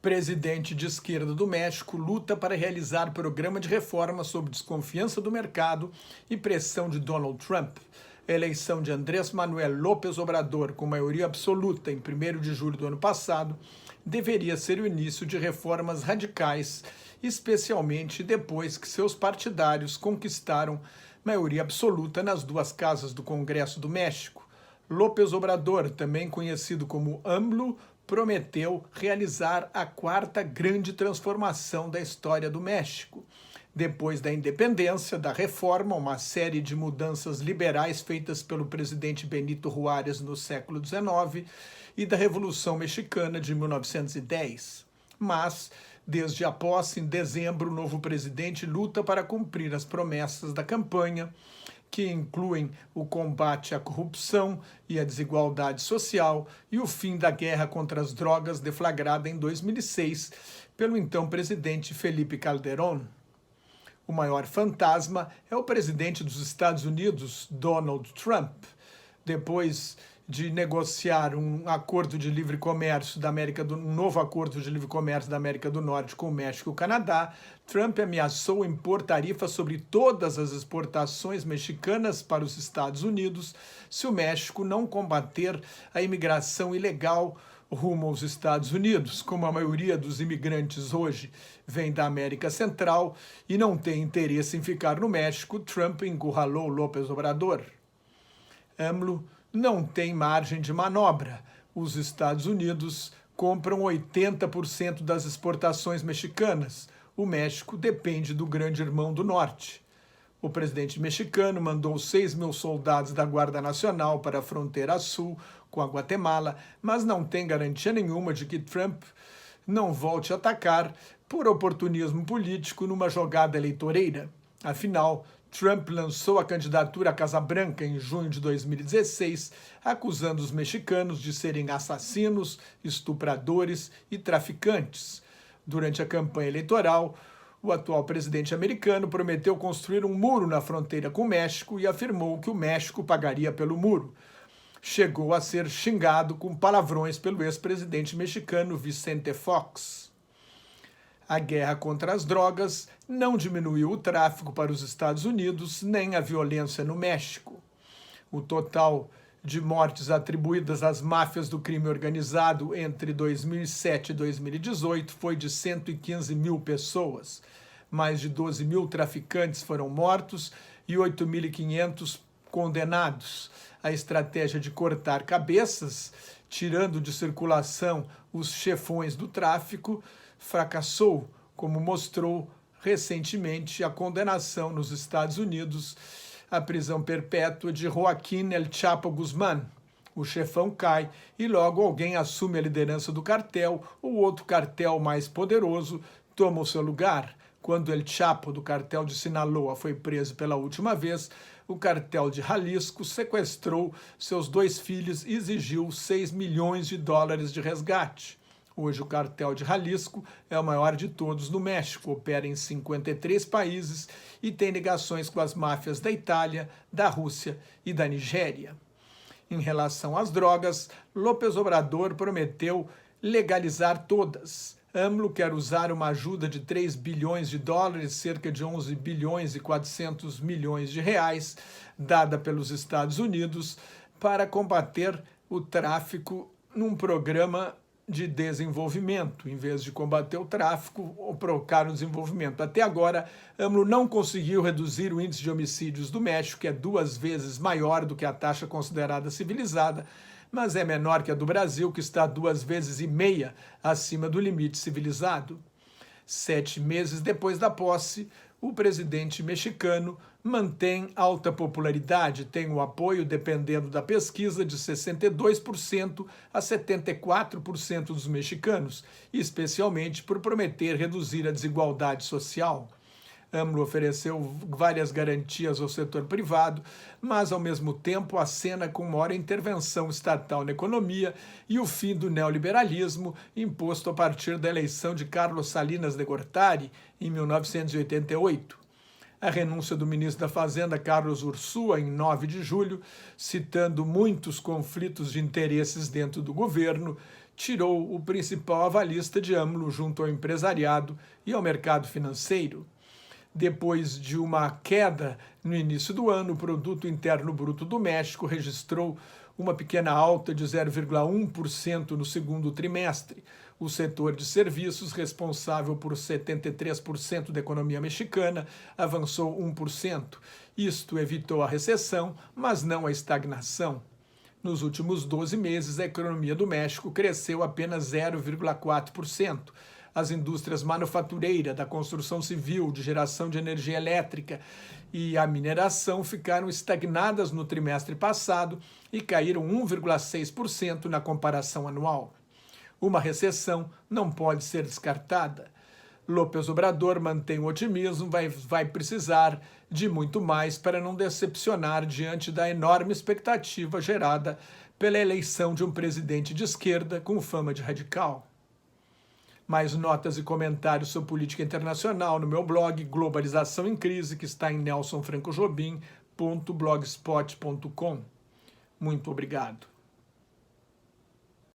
Presidente de esquerda do México luta para realizar programa de reforma sob desconfiança do mercado e pressão de Donald Trump. A eleição de Andrés Manuel López Obrador, com maioria absoluta em 1º de julho do ano passado, deveria ser o início de reformas radicais, especialmente depois que seus partidários conquistaram maioria absoluta nas duas casas do Congresso do México. López Obrador, também conhecido como AMLO, prometeu realizar a quarta grande transformação da história do México. Depois da independência, da reforma, uma série de mudanças liberais feitas pelo presidente Benito Juárez no século XIX e da Revolução Mexicana de 1910. Mas, desde a posse em dezembro, o novo presidente luta para cumprir as promessas da campanha, que incluem o combate à corrupção e à desigualdade social e o fim da guerra contra as drogas deflagrada em 2006 pelo então presidente Felipe Calderón. O maior fantasma é o presidente dos Estados Unidos, Donald Trump. Depois de negociar um acordo de livre comércio um novo acordo de livre comércio da América do Norte com o México e o Canadá, Trump ameaçou impor tarifas sobre todas as exportações mexicanas para os Estados Unidos se o México não combater a imigração ilegal rumo aos Estados Unidos. Como a maioria dos imigrantes hoje vem da América Central e não tem interesse em ficar no México, Trump encurralou López Obrador. AMLO não tem margem de manobra. Os Estados Unidos compram 80% das exportações mexicanas. O México depende do grande irmão do Norte. O presidente mexicano mandou 6.000 soldados da Guarda Nacional para a fronteira sul com a Guatemala, mas não tem garantia nenhuma de que Trump não volte a atacar por oportunismo político numa jogada eleitoreira. Afinal, Trump lançou a candidatura à Casa Branca em junho de 2016, acusando os mexicanos de serem assassinos, estupradores e traficantes. Durante a campanha eleitoral, o atual presidente americano prometeu construir um muro na fronteira com o México e afirmou que o México pagaria pelo muro. Chegou a ser xingado com palavrões pelo ex-presidente mexicano Vicente Fox. A guerra contra as drogas não diminuiu o tráfico para os Estados Unidos nem a violência no México. O total de mortes atribuídas às máfias do crime organizado entre 2007 e 2018 foi de 115 mil pessoas. Mais de 12 mil traficantes foram mortos e 8.500 condenados. A estratégia de cortar cabeças, tirando de circulação os chefões do tráfico, fracassou, como mostrou recentemente a condenação nos Estados Unidos à prisão perpétua de Joaquín El Chapo Guzmán. O chefão cai e logo alguém assume a liderança do cartel, o outro cartel mais poderoso toma o seu lugar. Quando El Chapo, do cartel de Sinaloa, foi preso pela última vez, o cartel de Jalisco sequestrou seus 2 filhos e exigiu $6 milhões de resgate. Hoje, o cartel de Jalisco é o maior de todos no México, opera em 53 países e tem ligações com as máfias da Itália, da Rússia e da Nigéria. Em relação às drogas, López Obrador prometeu legalizar todas. AMLO quer usar uma ajuda de $3 bilhões, cerca de 11 bilhões e 400 milhões de reais, dada pelos Estados Unidos, para combater o tráfico num programa de desenvolvimento, em vez de combater o tráfico ou provocar o desenvolvimento. Até agora, AMLO não conseguiu reduzir o índice de homicídios do México, que é 2 vezes maior do que a taxa considerada civilizada, mas é menor que a do Brasil, que está 2,5 vezes acima do limite civilizado. 7 meses depois da posse, o presidente mexicano mantém alta popularidade, tem o apoio, dependendo da pesquisa, de 62% a 74% dos mexicanos, especialmente por prometer reduzir a desigualdade social. AMLO ofereceu várias garantias ao setor privado, mas, ao mesmo tempo, acena com maior intervenção estatal na economia e o fim do neoliberalismo imposto a partir da eleição de Carlos Salinas de Gortari, em 1988. A renúncia do ministro da Fazenda, Carlos Ursúa, em 9 de julho, citando muitos conflitos de interesses dentro do governo, tirou o principal avalista de AMLO junto ao empresariado e ao mercado financeiro. Depois de uma queda no início do ano, o Produto Interno Bruto do México registrou uma pequena alta de 0,1% no segundo trimestre. O setor de serviços, responsável por 73% da economia mexicana, avançou 1%. Isto evitou a recessão, mas não a estagnação. Nos últimos 12 meses, a economia do México cresceu apenas 0,4%. As indústrias manufatureira, da construção civil, de geração de energia elétrica e a mineração ficaram estagnadas no trimestre passado e caíram 1,6% na comparação anual. Uma recessão não pode ser descartada. López Obrador mantém o otimismo, vai precisar de muito mais para não decepcionar diante da enorme expectativa gerada pela eleição de um presidente de esquerda com fama de radical. Mais notas e comentários sobre política internacional no meu blog Globalização em Crise, que está em nelsonfrancojobim.blogspot.com. Muito obrigado.